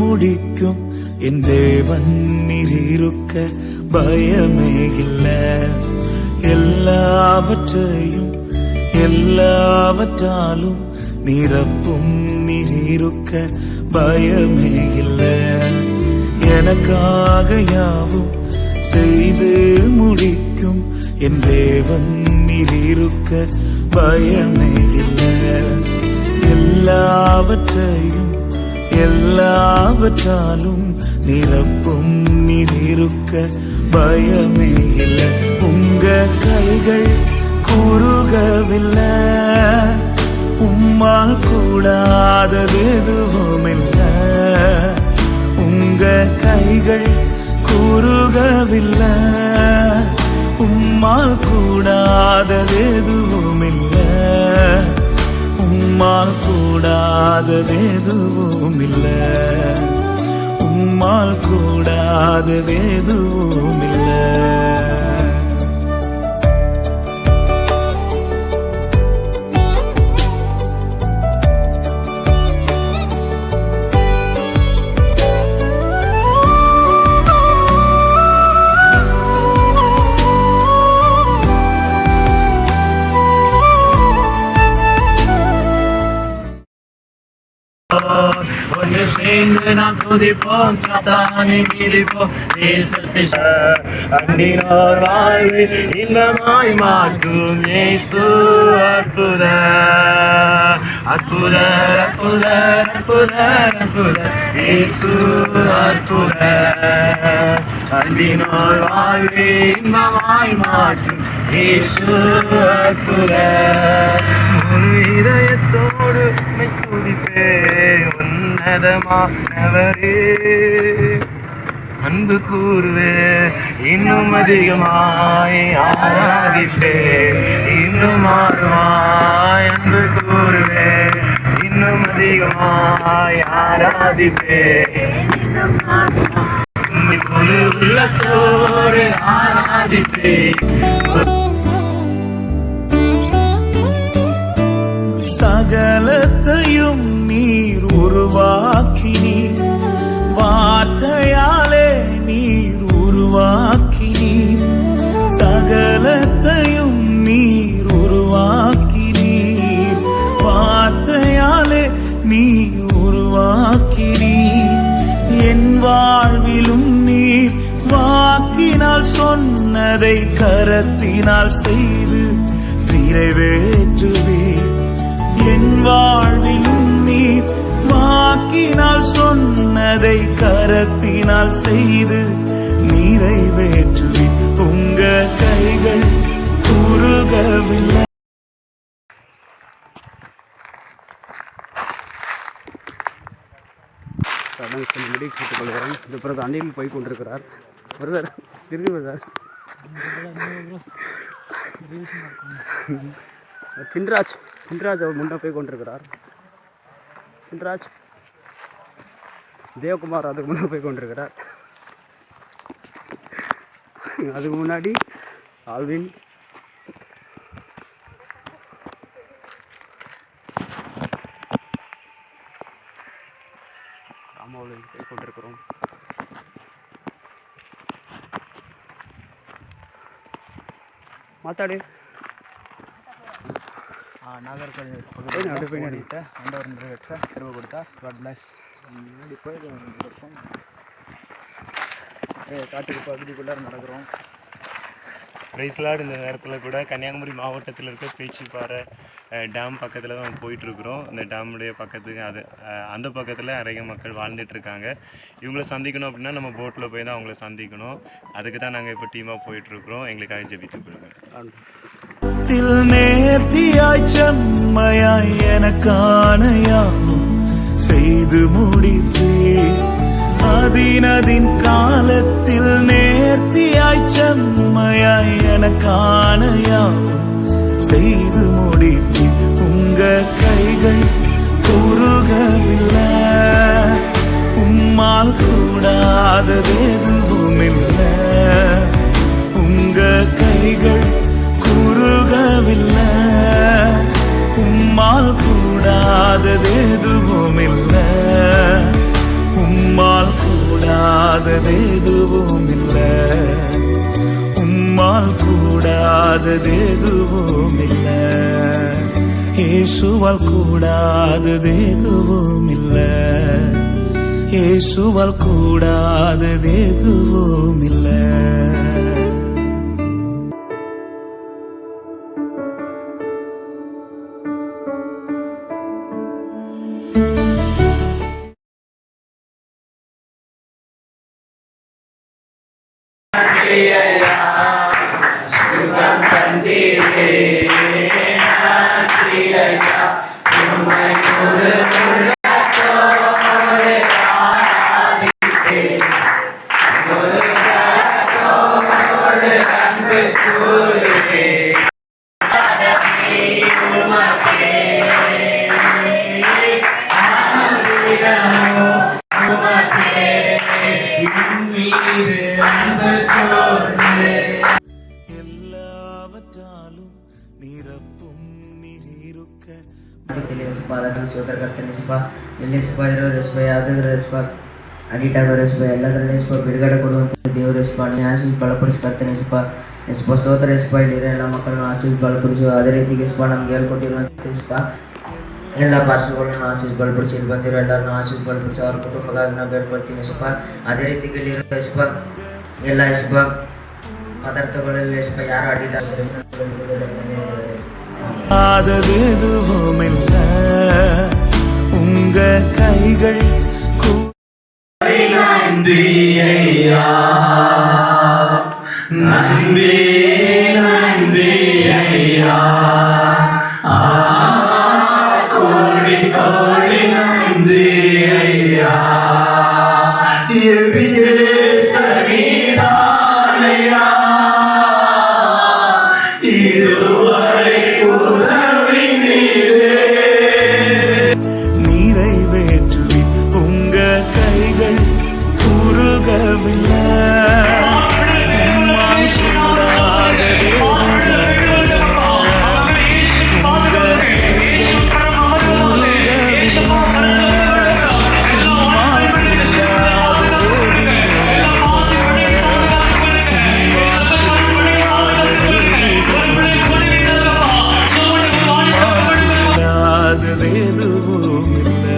முடிக்கும் என் தேவன் நீரிருக்க பயமே இல்லை. எல்லாவற்றையும் எல்லாவற்றாலும் நிரப்பும் நீரிருக்க பயமே இல்லை. எனக்காக யாவும் செய்து முடிக்கும் என் தேவன் நீரிருக்க பயமே இல்லை. எல்லாவற்றையும் எல்லாவற்றாலும் நிரப்பும் நீரிருக்க பயமே இல்லை. உங்க கைகள் குறுகவில்லை, உம்மால் கூடாதது எதுவும் இல்லை. உங்க கைகள் குறுகவில்லை, உம்மால் கூடாதது எதுவும் இல்லை. உம்மால் கூடாதது எதுவும் இல்லை. உம்மால் கூடாதது எதுவும் இல்லை. ஒன்று சேர்ந்து நாம் துதிப்போம், சாத்தானை மிதிப்போம். தேசத்தை அண்டினோர் வாழ்வு இன்பமாய் மாற்றும் இயேசு அற்புத அற்புத அற்புத அற்புத அற்புத இயேசு அற்புத. அண்டினோர் வாழ்வு இன்பமாய் மாற்றும் இயேசு அற்புத. முழு இதயத்தோடு துதிப்பே உன்னதமானவரே, அன்பு கூறுவே இன்னும் அதிகமாய் ஆராதிப்பே. இன்னும் ஆர்வமாய் அன்பு கூறுவே இன்னும் அதிகமாய் ஆராதிப்பே. முழு உள்ளத்தோடு ஆராதிப்பே. சகலத்தையும் நீர் உருவாக்கினீர், வார்த்தையாலே நீர் உருவாக்கினீர். சகலத்தையும் நீர் உருவாக்கினீர், வார்த்தையாலே நீர் உருவாக்கினீர். என் வாழ்விலும் நீர் வாக்கினால் சொன்னதை கரத்தினால் செய்து நிறைவேற்றுவீர். என் வாழ்விலும் நீர் வாக்கினால் சொன்னதை கரத்தினால் செய்து நிறைவேற்றுவீர். உங்க கைகள் குறுகவில்லை. கேட்டுக்கொள்கிறேன். இந்த பிறகு அணியில் போய் கொண்டிருக்கிறார். பிரதர் திரும்பி பிரதர் சின்ராஜ் அவர் முன்னே போய் கொண்டிருக்கிறார். சின்ராஜ் தேவகுமார் அதுக்கு முன்னே போய் கொண்டிருக்கிறார். அதுக்கு முன்னாடி ஆல்வின், ராமாவில் போய் கொண்டிருக்கிறோம். மாத்தாடு நாகர்கோவில் ஆண்டவர் நிறைவேற்ற திரும்ப கொடுத்தா. God bless. காட்டுக்கு பகுதிக்குள்ளே நடக்கிறோம். பிரைஸ்லாட். இந்த நேரத்தில் கூட கன்னியாகுமரி மாவட்டத்தில் இருக்க பேச்சிப்பாறை டேம் பக்கத்தில் தான் போயிட்டுருக்குறோம். இந்த டேமுடைய பக்கத்துக்கு அந்த பக்கத்தில் நிறைய மக்கள் வாழ்ந்துட்டுருக்காங்க. இவங்கள சந்திக்கணும் அப்படின்னா நம்ம போட்டில் போய் தான் அவங்கள சந்திக்கணும். அதுக்கு தான் நாங்கள் இப்போ டீமாக போயிட்டுருக்குறோம். எங்களுக்காக ஜெபித்து கொடுங்க. நேர்த்தியாய் செம்மையாய் எனக்கான யாவும் செய்து முடிப்பீர். அதினதின் காலத்தில் நேர்த்தியாய் செம்மையாய் எனக்கான யாவும் செய்து முடிப்பீர். உங்க கைகள் குறுகவில்லை, உம்மால் கூடாதது எதுவும் இல்லை. உங்க கைகள் குறுகவில்லை, உம்மால் கூடாதது எதுவும் இல்லை. கூடாதது எதுவும் இல்ல, இயேசுவால் கூடாதது எதுவும் இல்ல, இயேசுவால் கூடாதது எதுவும் இல்ல. எல்லாவற்றாலும் நிரப்பும் நீருக்க ಬಿಡುಗಡೆ ಕೊಡುವಂತ ದೇವರು ನೀ ಆಶೀಸ್ ಬಲಪಡಿಸ್ಕೊಳ್ತೇನೆ ಸ್ತೋತ್ರ ಎಲ್ಲ ಮಕ್ಕಳನ್ನು ಆಶೀಸ್ ಬಲಪಡಿಸು. ಅದೇ ರೀತಿಗೆ ನಮ್ಗೆ ಹೇಳ್ಕೊಟ್ಟಿರುವಂತ ಎಲ್ಲ ಭಾಷೆಗಳನ್ನು ಆಶೀಸ್ ಬಲಪಡಿಸಿ, ಇಲ್ಲಿ ಬಂದಿರೋ ಎಲ್ಲರನ್ನು ಆಶೀಸ್ ಬಲಪಡಿಸಿ, ಅವ್ರ ಕುಟುಂಬಗಾಗಿ ನಾವು ಬೇಡ್ಕೊಳ್ತೀನಿ ಅದೇ ರೀತಿಗೆ ಎಲ್ಲ ಪದಾರ್ಥಗಳಲ್ಲಿ ಯಾರು ಅಡ್ಡಿಲ್ಲ எதுவுமில்ல, உங்க கைகள் நன்றி ஐயா, நன்றி நன்றி ஐயா, கோடி கோடி நன்றி ஐயா, சரிதானையா இதுவரை உதவி நிறைவேற்றுவி, உங்க கைகள் குறுகவில்லை, உம்மால் கூடாதது எதுவுமில்லை, உங்க கைகள் குறுகவில்லை, உம்மால் கூடாதது எதுவும் இல்லை.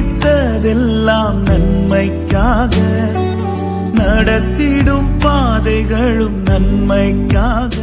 அனுமதித்ததெல்லாம் நன்மைக்காக, நடத்திடும் பாதைகளும் நன்மைக்காக.